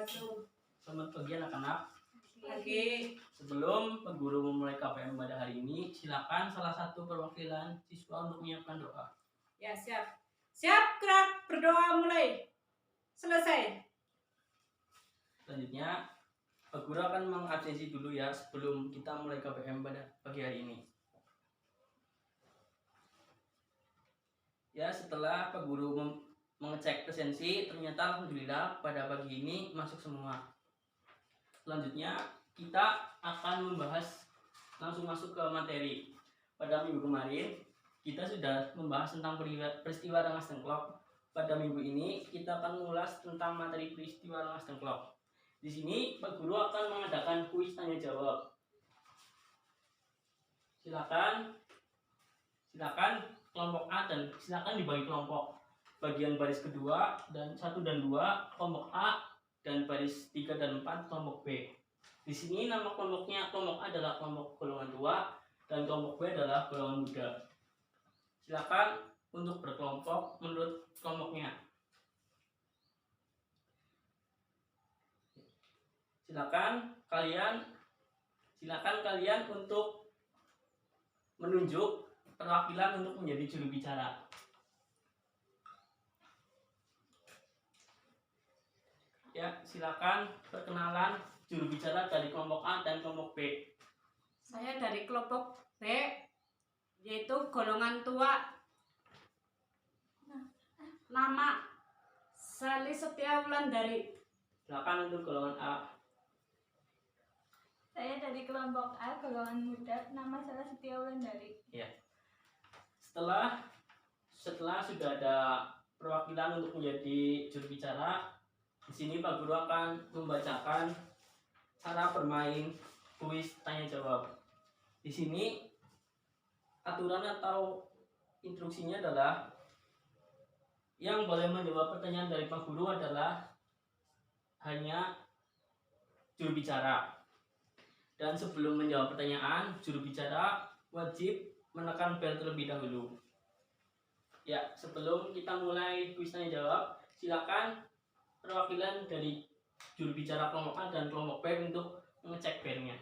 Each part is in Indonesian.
wabarakatuh. Selamat pagi anak-anak. Pagi. Sebelum Pak Guru memulai KPM pada hari ini, silakan salah satu perwakilan siswa untuk menyiapkan doa. Ya, siap. Siap, gerak, berdoa mulai. Selesai. Selanjutnya, Pak Guru akan mengabsensi dulu ya sebelum kita mulai KPM pada pagi hari ini. Ya, setelah Pak Guru mengecek presensi, ternyata alhamdulillah pada pagi ini masuk semua. Selanjutnya kita akan membahas langsung masuk ke materi. Pada minggu kemarin kita sudah membahas tentang peristiwa Rengas Dengklok. Pada minggu ini kita akan mengulas tentang materi peristiwa Rengas Dengklok. Di sini Pak Guru akan mengadakan kuis tanya jawab. Silakan kelompok A dan silakan dibagi kelompok. Bagian baris kedua dan 1 dan 2 kelompok A dan baris 3 dan 4 kelompok B. Di sini nama kelompoknya, kelompok A adalah kelompok golongan tua dan kelompok B adalah golongan muda. Silakan untuk berkelompok menurut kelompoknya. Silakan kalian untuk menunjuk perwakilan untuk menjadi juru bicara. Ya, silakan perkenalan juru bicara dari kelompok A dan kelompok B. Saya dari kelompok B, yaitu golongan tua. Nama Sali Setia Wulandari. Silakan untuk golongan A. Saya dari kelompok A, golongan muda, nama saya Setia Wulandari. Ya. Setelah sudah ada perwakilan untuk menjadi juru bicara, di sini Pak Guru akan membacakan cara bermain kuis tanya jawab. Di sini aturan atau instruksinya adalah yang boleh menjawab pertanyaan dari Pak Guru adalah hanya juru bicara. Dan sebelum menjawab pertanyaan, juru bicara wajib menekan bel terlebih dahulu. Ya, sebelum kita mulai kuis tanya jawab, silakan perwakilan dari juru bicara kelompok A dan kelompok B untuk mengecek belnya.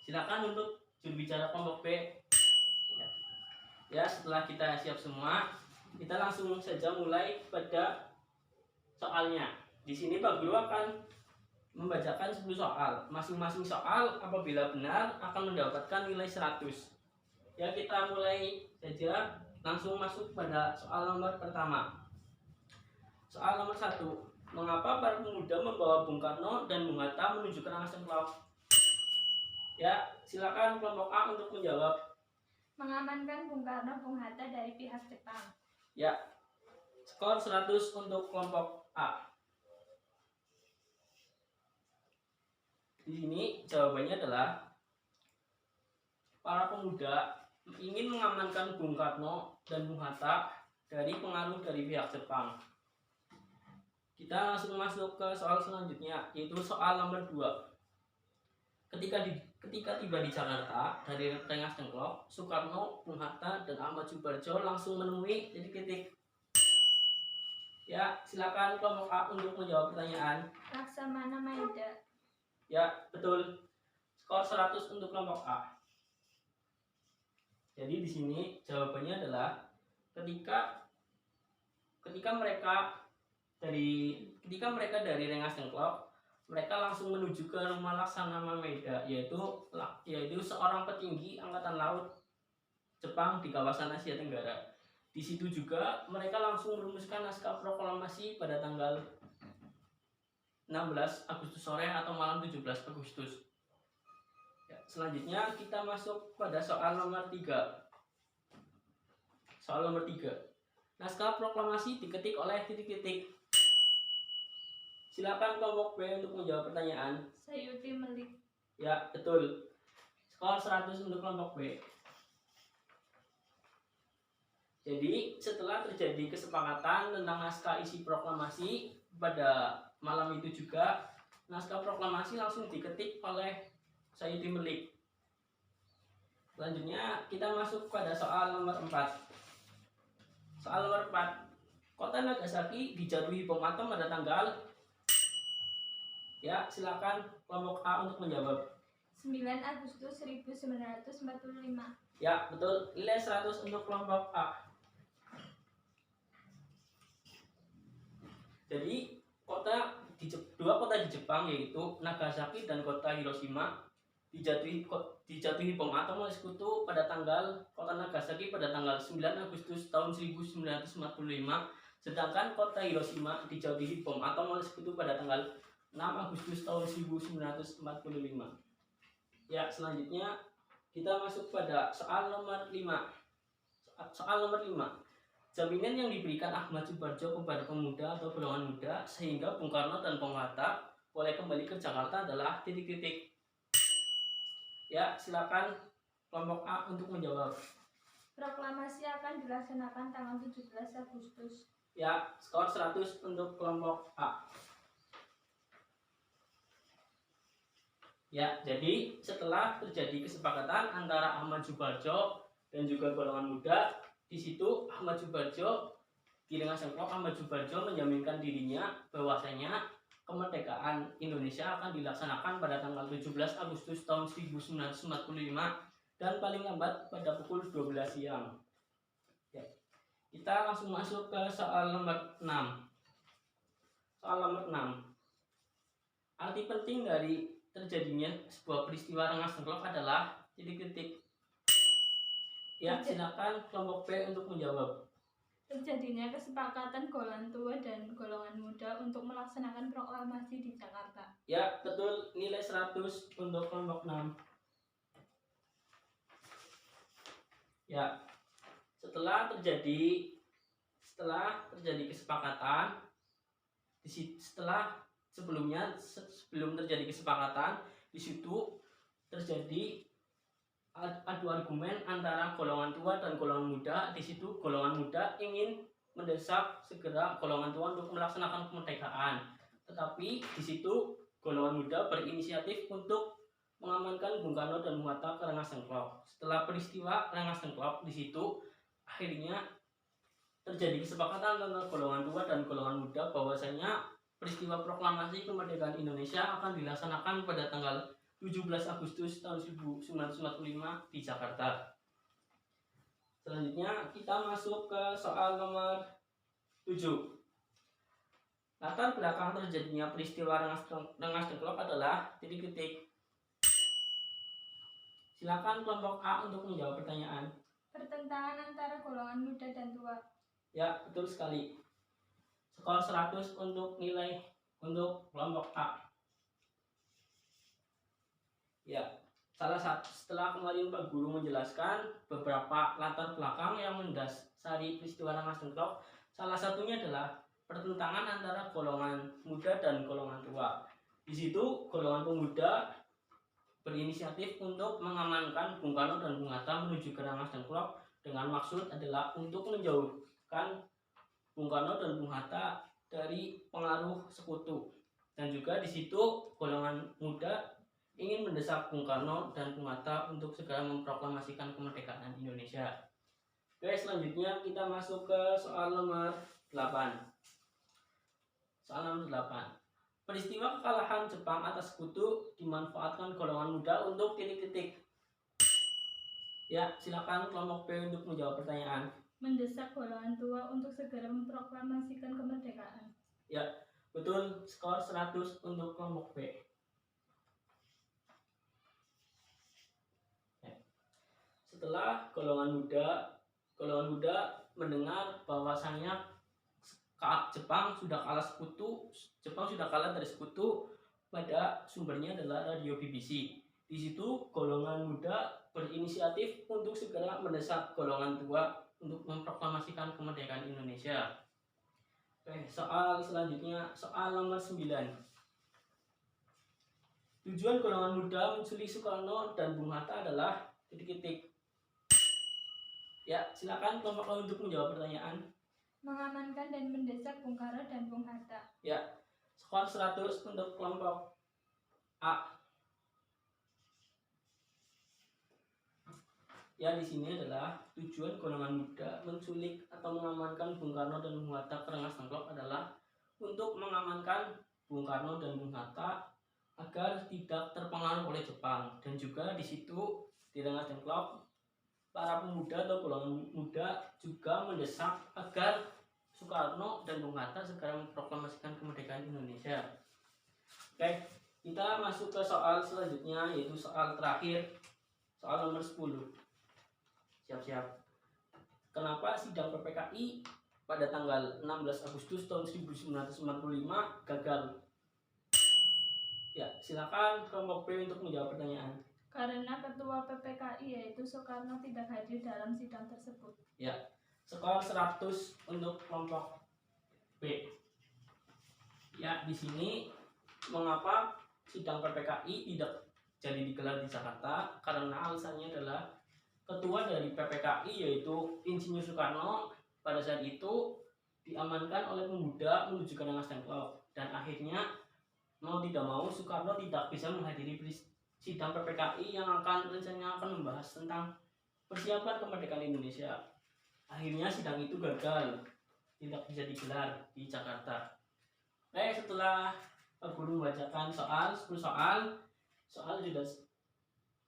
Silakan untuk juru bicara kelompok B. Ya, setelah kita siap semua, kita langsung saja mulai pada soalnya. Di sini Pak Guru akan membacakan 10 soal. Masing-masing soal apabila benar akan mendapatkan nilai 100. Ya, kita mulai saja, langsung masuk pada soal nomor pertama. Soal nomor 1. Mengapa para pemuda membawa Bung Karno dan Bung Hatta menuju ke Rengas Dengklok? Ya, silakan kelompok A untuk menjawab. Mengamankan Bung Karno, Bung Hatta dari pihak Jepang. Ya, skor 100 untuk kelompok A. Di sini jawabannya adalah para pemuda ingin mengamankan Bung Karno dan Bung Hatta dari pengaruh dari pihak Jepang. Kita langsung masuk ke soal selanjutnya, yaitu soal nomor 2. Ketika tiba di Jakarta dari Rengas Dengklok, Soekarno, Bung Hatta, dan Ahmad Subarjo langsung menemui titik-titik. Ya, silakan kelompok A untuk menjawab pertanyaan. Laksamana Maeda. Ya, betul. Skor 100 untuk kelompok A. Jadi di sini jawabannya adalah ketika mereka dari Rengas Dengklok, mereka langsung menuju ke rumah Laksamana Maeda, yaitu seorang petinggi angkatan laut Jepang di kawasan Asia Tenggara. Di situ juga mereka langsung merumuskan naskah proklamasi pada tanggal 16 Agustus sore atau malam 17 Agustus. Ya, selanjutnya kita masuk pada soal nomor 3. Soal nomor 3. Naskah proklamasi diketik oleh titik-titik. Silakan kelompok B untuk menjawab pertanyaan. Sayuti Melik. Ya, betul. Skor 100 untuk kelompok B. Jadi, setelah terjadi kesepakatan tentang naskah isi proklamasi, pada malam itu juga naskah proklamasi langsung diketik oleh Sayuti Melik. Selanjutnya kita masuk pada soal nomor 4. Soal nomor 4. Kota Nagasaki dijatuhi bom atom pada tanggal Ya, silakan kelompok A untuk menjawab. 9 Agustus 1945. Ya, betul. Nilai 100 untuk kelompok A. Jadi, dua kota di Jepang yaitu Nagasaki dan kota Hiroshima dijatuhi bom atom oleh sekutu pada tanggal kota Nagasaki pada tanggal 9 Agustus tahun 1945, sedangkan kota Hiroshima dijatuhi bom atom oleh sekutu pada tanggal 6 Agustus tahun 1945. Ya, selanjutnya kita masuk pada soal nomor 5. Soal nomor 5. Jaminan yang diberikan Ahmad Subarjo kepada pemuda atau golongan muda sehingga Bung Karno dan Bung Hatta boleh kembali ke Jakarta adalah titik-titik. Ya, silakan kelompok A untuk menjawab. Proklamasi akan dilaksanakan tanggal 17 Agustus. Ya, skor 100 untuk kelompok A. Ya, jadi setelah terjadi kesepakatan antara Ahmad Subarjo dan juga golongan muda, di situ Ahmad Subarjo di Rengas Dengklok, Ahmad Subarjo menjaminkan dirinya bahwasanya kemerdekaan Indonesia akan dilaksanakan pada tanggal 17 Agustus tahun 1945 dan paling lambat pada pukul 12 siang. Ya. Kita langsung masuk ke soal nomor 6. Soal nomor 6. Arti penting dari terjadinya sebuah peristiwa Rengas Dengklok adalah titik-titik. Ya, silakan kelompok B untuk menjawab. Terjadinya kesepakatan golongan tua dan golongan muda untuk melaksanakan proklamasi di Jakarta. Ya, betul. Nilai 100 untuk kelompok 6. Ya, setelah terjadi kesepakatan, sebelum terjadi kesepakatan, di situ terjadi adu argumen antara golongan tua dan golongan muda. Di situ golongan muda ingin mendesak segera golongan tua untuk melaksanakan kemerdekaan. Tetapi di situ golongan muda berinisiatif untuk mengamankan Bung Karno dan Bung Hatta ke Rengas Dengklok. Setelah peristiwa Rengas Dengklok, di situ akhirnya terjadi kesepakatan antara golongan tua dan golongan muda bahwasanya peristiwa proklamasi kemerdekaan Indonesia akan dilaksanakan pada tanggal 17 Agustus tahun 1945 di Jakarta. Selanjutnya kita masuk ke soal nomor 7. Latar belakang terjadinya peristiwa Rengas Dengklok adalah titik-titik. Silakan kelompok A untuk menjawab pertanyaan. Pertentangan antara golongan muda dan tua. Ya, betul sekali. Skor 100 untuk kelompok A. Ya, setelah kemarin Pak Guru menjelaskan beberapa latar belakang yang mendasari peristiwa Rengas Dengklok, salah satunya adalah pertentangan antara golongan muda dan golongan tua. Di situ golongan pemuda berinisiatif untuk mengamankan Bung Karno dan Bung Hatta menuju ke Rengas Dengklok dengan maksud adalah untuk menjauhkan Bung Karno dan Bung Hatta dari pengaruh sekutu. Dan juga di situ golongan muda ingin mendesak Bung Karno dan Bung Hatta untuk segera memproklamasikan kemerdekaan Indonesia. Oke, selanjutnya kita masuk ke soal nomor 8. Soal nomor 8. Peristiwa kekalahan Jepang atas sekutu dimanfaatkan golongan muda untuk titik-titik. Ya, silakan kelompok B untuk menjawab pertanyaan. Mendesak golongan tua untuk segera memproklamasikan kemerdekaan. Ya, betul. Skor 100 untuk kelompok B. Setelah golongan muda mendengar bahwasanya Jepang sudah kalah dari sekutu, pada sumbernya adalah radio BBC. Di situ golongan muda berinisiatif untuk segera mendesak golongan tua untuk memproklamasikan kemerdekaan Indonesia. Oke, soal selanjutnya, soal nomor 9. Tujuan golongan muda menculik Soekarno dan Bung Hatta adalah titik-titik. Ya, silakan kelompok A untuk menjawab pertanyaan. Mengamankan dan mendesak Bung Karno dan Bung Hatta. Ya, skor 100 untuk kelompok A. Ya, di sini adalah tujuan golongan muda menculik atau mengamankan Bung Karno dan Bung Hatta ke Rengas Dengklok adalah untuk mengamankan Bung Karno dan Bung Hatta agar tidak terpengaruh oleh Jepang, dan juga di situ di Rengas Dengklok para pemuda atau golongan muda juga mendesak agar Soekarno dan Bung Hatta segera memproklamasikan kemerdekaan Indonesia. Oke, kita masuk ke soal selanjutnya, yaitu soal terakhir, soal nomor 10. Siap-siap. Kenapa sidang PPKI pada tanggal 16 Agustus tahun 1945 gagal? Ya, silakan kelompok B untuk menjawab pertanyaan. Karena ketua PPKI yaitu Soekarno tidak hadir dalam sidang tersebut. Ya, skor 100 untuk kelompok B. Ya, di sini mengapa sidang PPKI tidak jadi digelar di Jakarta? Karena alasannya adalah ketua dari PPKI yaitu Insinyur Soekarno pada saat itu diamankan oleh pemuda menuju ke Rengas Dengklok, dan akhirnya mau tidak mau Soekarno tidak bisa menghadiri sidang PPKI yang rencananya akan membahas tentang persiapan kemerdekaan Indonesia. Akhirnya sidang itu gagal, tidak bisa digelar di Jakarta. Oke, setelah Pak Guru membacakan 10 soal sudah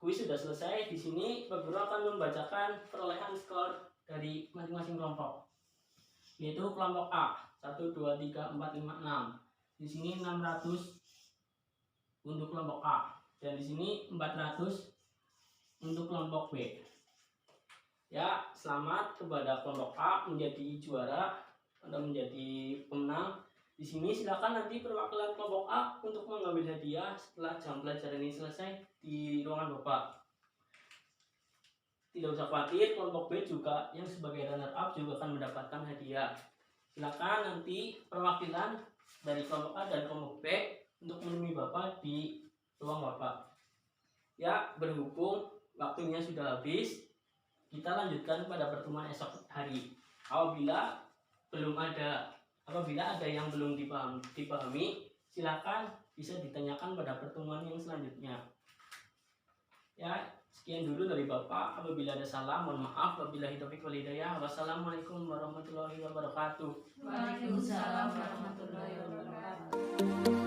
kuis sudah selesai. Di sini Pak Guru akan membacakan perolehan skor dari masing-masing kelompok, yaitu kelompok A 1, 2, 3, 4, 5, 6. Di sini 600 untuk kelompok A, dan di sini 400 untuk kelompok B. Ya, selamat kepada kelompok A menjadi juara atau menjadi pemenang. Di sini silakan nanti perwakilan kelompok A untuk mengambil hadiah setelah jam pelajaran ini selesai di ruangan Bapak. Tidak usah khawatir, kelompok B juga yang sebagai runner up juga akan mendapatkan hadiah. Silakan nanti perwakilan dari kelompok A dan kelompok B untuk menemui Bapak di ruang Bapak. Ya, berhubung waktunya sudah habis, kita lanjutkan pada pertemuan esok hari. Apabila ada yang belum dipahami, silakan bisa ditanyakan pada pertemuan yang selanjutnya. Ya, sekian dulu dari Bapak. Apabila ada salah, mohon maaf. Wabillahi taufiq wal hidayah. Wassalamualaikum warahmatullahi wabarakatuh. Waalaikumsalam warahmatullahi wabarakatuh.